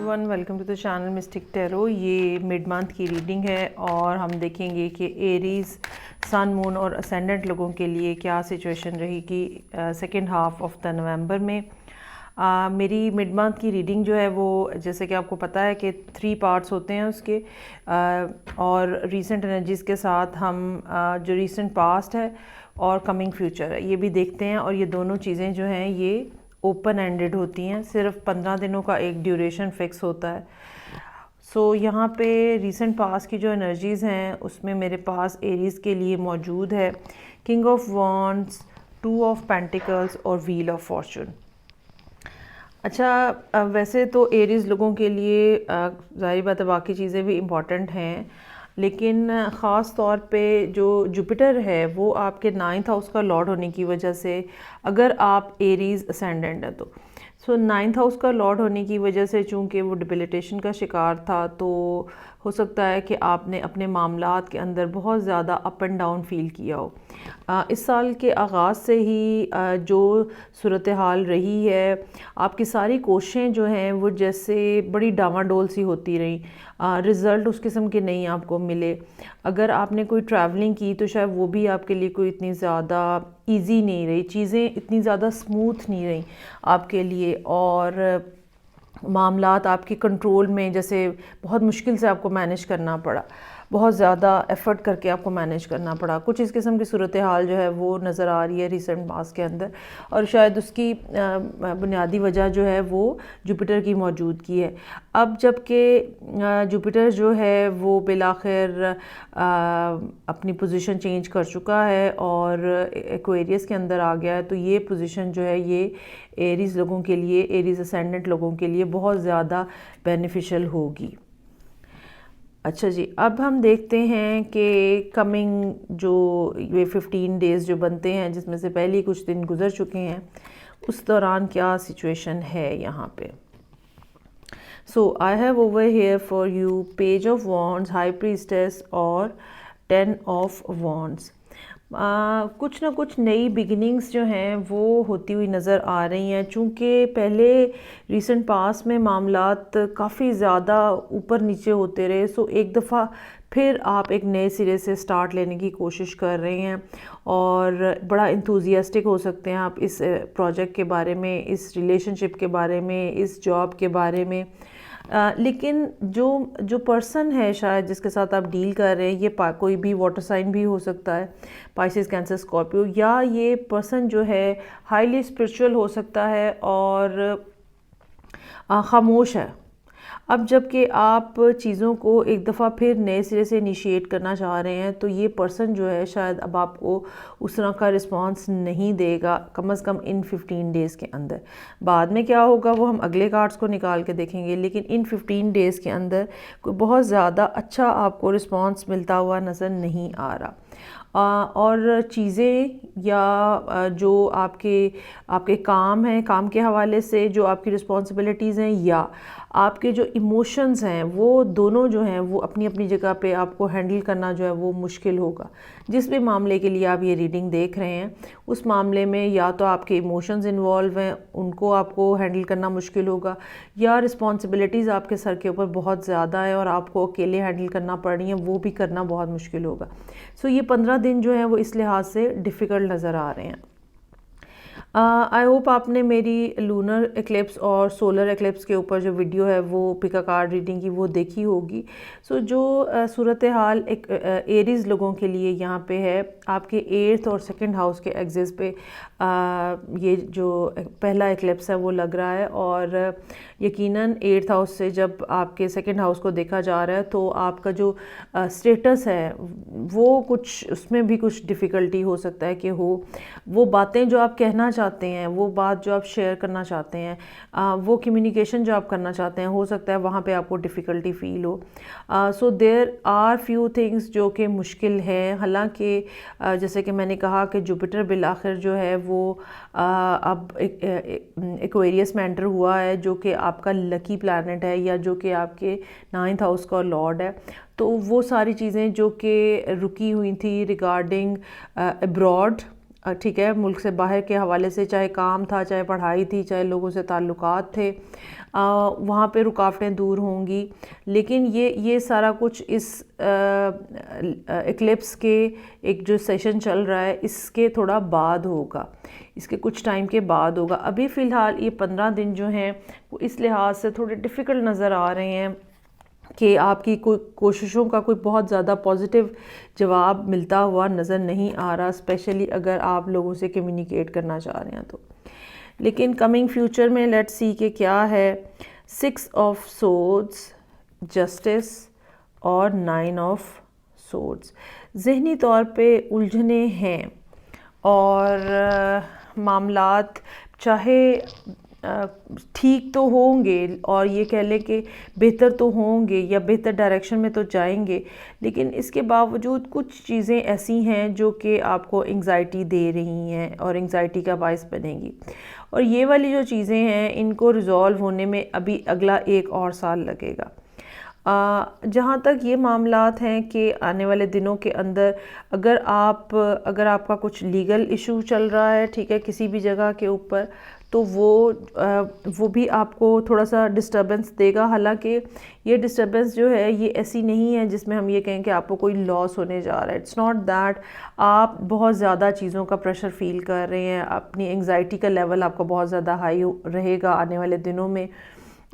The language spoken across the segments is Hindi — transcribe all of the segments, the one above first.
Everyone, welcome to the channel mystic tarot. ये मिड मंथ की रीडिंग है और हम देखेंगे कि एरीज सन मून और असेंडेंट लोगों के लिए क्या सिचुएशन रहेगी second half of the November में। मेरी मिड मंथ की रीडिंग जो है वो जैसे कि आपको पता है कि 3 पार्ट्स होते हैं उसके और रीसेंट एनर्जीज़ के साथ हम जो रीसेंट पास्ट है और कमिंग फ्यूचर है ये भी देखते हैं। और ये दोनों चीज़ें जो हैं ये ओपन एंडेड होती हैं, सिर्फ 15 दिनों का एक ड्यूरेशन फिक्स होता है। यहाँ पे रीसेंट पास्ट की जो एनर्जीज़ हैं उसमें मेरे पास एरीज़ के लिए मौजूद है king of wands, 2 of pentacles और व्हील ऑफ फॉर्चून। अच्छा, वैसे तो एरीज़ लोगों के लिए ज़ाहिर बात है बाकी चीज़ें भी इम्पॉर्टेंट हैं, लेकिन ख़ास तौर पे जो जुपिटर है वो आपके 9th हाउस का लॉर्ड होने की वजह से, अगर आप एरीज़ असेंडेंट है तो 9th हाउस का लॉर्ड होने की वजह से चूँकि वो डिबिलिटेशन का शिकार था, तो हो सकता है कि आपने अपने मामलात के अंदर बहुत ज़्यादा अप एंड डाउन फील किया हो। इस साल के आगाज़ से ही जो सूरत हाल रही है, आपकी सारी कोशिशें जो हैं वो जैसे बड़ी डामाडोल सी होती रही, रिज़ल्ट उस किस्म के नहीं आपको मिले। अगर आपने कोई ट्रैवलिंग की तो शायद वो भी आपके लिए कोई इतनी ज़्यादा इजी नहीं रही, चीज़ें इतनी ज़्यादा स्मूथ नहीं रही आपके लिए, और मामलात आपके कंट्रोल में जैसे बहुत मुश्किल से आपको मैनेज करना पड़ा, बहुत ज़्यादा एफ़र्ट करके आपको मैनेज करना पड़ा। कुछ इस किस्म की सूरत हाल जो है वो नज़र आ रही है रीसेंट पास्ट के अंदर, और शायद उसकी बुनियादी वजह जो है वो जुपिटर की मौजूदगी है। अब जबकि जुपिटर जो है वो बिलाखिर अपनी पोजीशन चेंज कर चुका है और एक्वेरियस के अंदर आ गया है, तो ये पोजीशन जो है ये एरीज़ लोगों के लिए, एरीज़ असेंडेंट लोगों के लिए बहुत ज़्यादा बेनिफिशियल होगी। अच्छा जी, अब हम देखते हैं कि कमिंग जो ये 15 डेज़ जो बनते हैं, जिसमें से पहले कुछ दिन गुजर चुके हैं, उस दौरान क्या सिचुएशन है यहाँ पे। I have over here for you page of wands, high priestess और 10 ऑफ वॉन्ड्स। कुछ ना कुछ नई बिगिनिंग्स जो हैं वो होती हुई नज़र आ रही हैं। चूँकि पहले रीसेंट पास में मामलात काफ़ी ज़्यादा ऊपर नीचे होते रहे, एक दफ़ा फिर आप एक नए सिरे से स्टार्ट लेने की कोशिश कर रहे हैं और बड़ा इंथुजियास्टिक हो सकते हैं आप इस प्रोजेक्ट के बारे में, इस रिलेशनशिप के बारे में, इस जॉब के बारे में। लेकिन जो पर्सन है शायद जिसके साथ आप डील कर रहे हैं, ये कोई भी वाटर साइन भी हो सकता है, पाइसेस, कैंसर, स्कॉर्पियो, या ये पर्सन जो है हाईली स्पिरिचुअल हो सकता है और खामोश है। अब जबकि आप चीज़ों को एक दफ़ा फिर नए सिरे से इनिशिएट करना चाह रहे हैं, तो ये पर्सन जो है शायद अब आपको उस तरह का रिस्पांस नहीं देगा, कम से कम इन 15 डेज़ के अंदर। बाद में क्या होगा वो हम अगले कार्ड्स को निकाल के देखेंगे, लेकिन इन 15 डेज़ के अंदर कोई बहुत ज़्यादा अच्छा आपको रिस्पांस मिलता हुआ नज़र नहीं आ रहा। और चीज़ें या जो आपके काम हैं, काम के हवाले से जो आपकी रिस्पॉन्सिबिलिटीज़ हैं या आपके जो इमोशंस हैं, वो दोनों जो हैं वो अपनी अपनी जगह पे आपको हैंडल करना जो है वो मुश्किल होगा। जिस भी मामले के लिए आप ये रीडिंग देख रहे हैं, उस मामले में या तो आपके इमोशंस इन्वॉल्व हैं, उनको आपको हैंडल करना मुश्किल होगा, या रिस्पॉन्सिबिलिटीज़ आपके सर के ऊपर बहुत ज़्यादा है और आपको अकेले हैंडल करना पड़ रही हैं, वो भी करना बहुत मुश्किल होगा। ये 15 दिन जो है वो इस लिहाज से डिफ़िकल्ट नज़र आ रहे हैं। आई होप आपने मेरी लूनर एक्लिप्स और सोलर एक्लिप्स के ऊपर जो वीडियो है वो पिक अ कार्ड रीडिंग की वो देखी होगी। जो सूरत हाल एक एरीज़ लोगों के लिए यहाँ पे है, आपके 8th और 2nd हाउस के एक्सिस पे ये जो पहला एक्लिप्स है वो लग रहा है, और यकीनन 8th हाउस से जब आपके 2nd हाउस को देखा जा रहा है तो आपका जो स्टेटस है वो कुछ, उसमें भी कुछ डिफ़िकल्टी हो सकता है कि वो बातें जो आप कहना चाहते हैं, वो बात जो आप शेयर करना चाहते हैं, वो कम्युनिकेशन जो आप करना चाहते हैं, हो सकता है वहाँ पे आपको डिफ़िकल्टी फ़ील हो। देयर आर फ्यू थिंग्स जो कि मुश्किल है। हालांकि जैसे कि मैंने कहा कि जुपिटर बिलाखिर जो है वो अब एक्वेरियस में एंटर हुआ है, जो कि आपका लकी प्लैनेट है या जो कि आपके 9th हाउस का लॉर्ड है। तो वो सारी चीज़ें जो कि रुकी हुई थी रिगार्डिंग अब्रॉड, ठीक है, मुल्क से बाहर के हवाले से, चाहे काम था, चाहे पढ़ाई थी, चाहे लोगों से ताल्लुकात थे, वहाँ पे रुकावटें दूर होंगी। लेकिन ये सारा कुछ इस एक्लिप्स के एक जो सेशन चल रहा है इसके थोड़ा बाद होगा, इसके कुछ टाइम के बाद होगा। अभी फ़िलहाल ये 15 दिन जो हैं वो इस लिहाज से थोड़े डिफ़िकल्ट नज़र आ रहे हैं कि आपकी कोई कोशिशों का कोई बहुत ज़्यादा पॉजिटिव जवाब मिलता हुआ नज़र नहीं आ रहा, स्पेशली अगर आप लोगों से कम्युनिकेट करना चाह रहे हैं तो। लेकिन कमिंग फ्यूचर में लेट्स सी कि क्या है। 6 ऑफ सोर्ड्स, जस्टिस और 9 ऑफ सोर्ड्स। ज़हनी तौर पे उलझने हैं और मामलात चाहे ठीक तो होंगे और ये कह लें कि बेहतर तो होंगे या बेहतर डायरेक्शन में तो जाएंगे, लेकिन इसके बावजूद कुछ चीज़ें ऐसी हैं जो कि आपको एंग्ज़ाइटी दे रही हैं और एंग्ज़ाइटी का बायस बनेंगी। और ये वाली जो चीज़ें हैं इनको रिज़ॉल्व होने में अभी अगला 1 और साल लगेगा। जहाँ तक ये मामलात हैं कि आने वाले दिनों के अंदर अगर आपका कुछ लीगल इशू चल रहा है, ठीक है, किसी भी जगह के ऊपर, तो वो भी आपको थोड़ा सा डिस्टर्बेंस देगा। हालांकि ये डिस्टर्बेंस जो है ये ऐसी नहीं है जिसमें हम ये कहें कि आपको कोई लॉस होने जा रहा है। इट्स नॉट दैट आप बहुत ज़्यादा चीज़ों का प्रेशर फील कर रहे हैं, अपनी एंग्जाइटी का लेवल आपका बहुत ज़्यादा हाई रहेगा आने वाले दिनों में।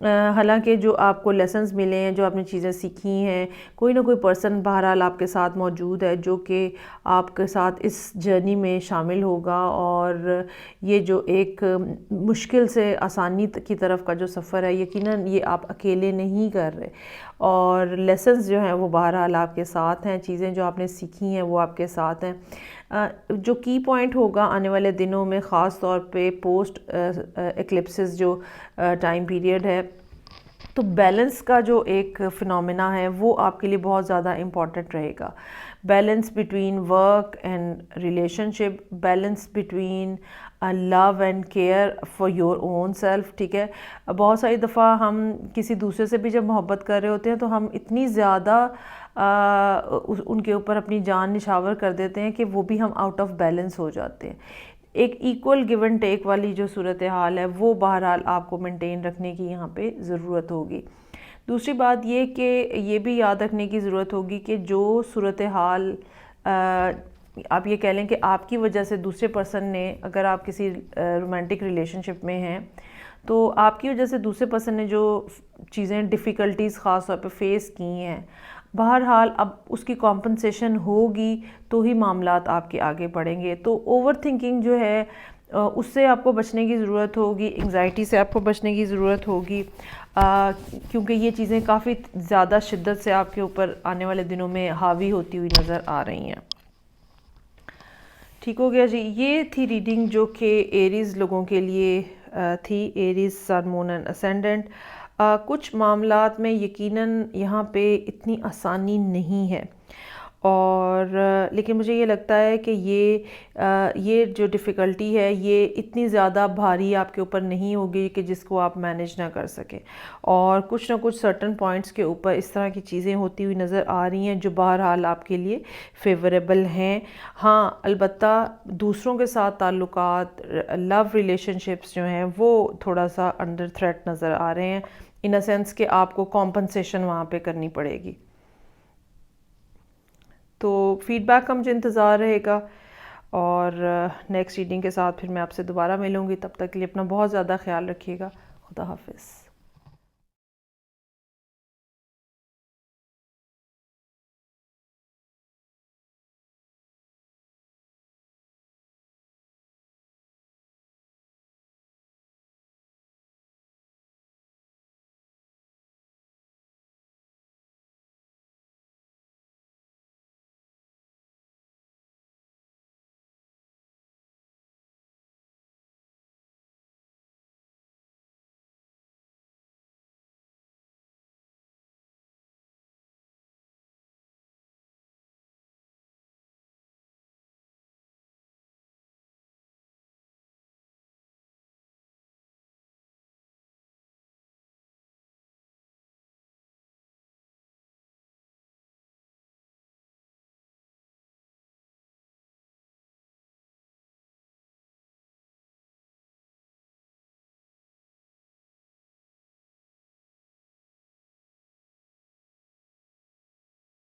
हालांकि जो आपको लेसन्स मिले हैं, जो आपने चीज़ें सीखी हैं, कोई ना कोई पर्सन बहरहाल आपके साथ मौजूद है जो कि आपके साथ इस जर्नी में शामिल होगा और ये जो एक मुश्किल से आसानी की तरफ का जो सफ़र है, यकीनन ये आप अकेले नहीं कर रहे और लेसन्स जो हैं वो बहरहाल आपके साथ हैं, चीज़ें जो आपने सीखी हैं वो आपके साथ हैं। जो की पॉइंट होगा आने वाले दिनों में, ख़ास तौर पे पोस्ट एक्लिप्सिस जो टाइम पीरियड है, तो बैलेंस का जो एक फिनोमेना है वो आपके लिए बहुत ज़्यादा इम्पॉर्टेंट रहेगा। Balance between work and relationship, balance between love and care for your own self, ठीक है। बहुत सारी दफ़ा हम किसी दूसरे से भी जब मोहब्बत कर रहे होते हैं तो हम इतनी ज़्यादा उनके ऊपर अपनी जान निछावर कर देते हैं कि वो भी हम आउट ऑफ बैलेंस हो जाते हैं। एक इक्वल गिव एंड टेक वाली जो सूरत हाल है वो बहरहाल आपको मेंटेन रखने की यहाँ पे ज़रूरत होगी। दूसरी बात ये कि ये भी याद रखने की ज़रूरत होगी कि जो सूरत हाल आप ये कह लें कि आपकी वजह से दूसरे पर्सन ने, अगर आप किसी रोमांटिक रिलेशनशिप में हैं तो आपकी वजह से दूसरे पर्सन ने जो चीज़ें डिफ़िकल्टीज़ ख़ास तौर पे फेस की हैं, बहरहाल अब उसकी कॉम्पनसेशन होगी तो ही मामलात आपके आगे बढ़ेंगे। तो ओवर थिंकिंग जो है उससे आपको बचने की ज़रूरत होगी, एंग्जाइटी से आपको बचने की ज़रूरत होगी, क्योंकि ये चीज़ें काफ़ी ज़्यादा शिद्दत से आपके ऊपर आने वाले दिनों में हावी होती हुई नज़र आ रही हैं। ठीक हो गया जी। ये थी रीडिंग जो कि एरीज़ लोगों के लिए थी, Aries sun moon and ascendant. कुछ मामलात में यकीनन यहाँ पे इतनी आसानी नहीं है और लेकिन मुझे ये लगता है कि ये जो डिफ़िकल्टी है ये इतनी ज़्यादा भारी आपके ऊपर नहीं होगी कि जिसको आप मैनेज ना कर सकें, और कुछ ना कुछ सर्टन पॉइंट्स के ऊपर इस तरह की चीज़ें होती हुई नज़र आ रही हैं जो बहरहाल आपके लिए फ़ेवरेबल हैं। हाँ, अलबत्ता दूसरों के साथ ताल्लुकात, लव रिलेशनशिप्स जो हैं वो थोड़ा सा अंडर थ्रेट नज़र आ रहे हैं, इन अ सेंस कि आपको कॉम्पनसेशन वहाँ पे करनी पड़ेगी। तो फीडबैक का मुझे इंतज़ार रहेगा और नेक्स्ट रीडिंग के साथ फिर मैं आपसे दोबारा मिलूँगी। तब तक के लिए अपना बहुत ज़्यादा ख्याल रखिएगा। खुदा हाफिज़।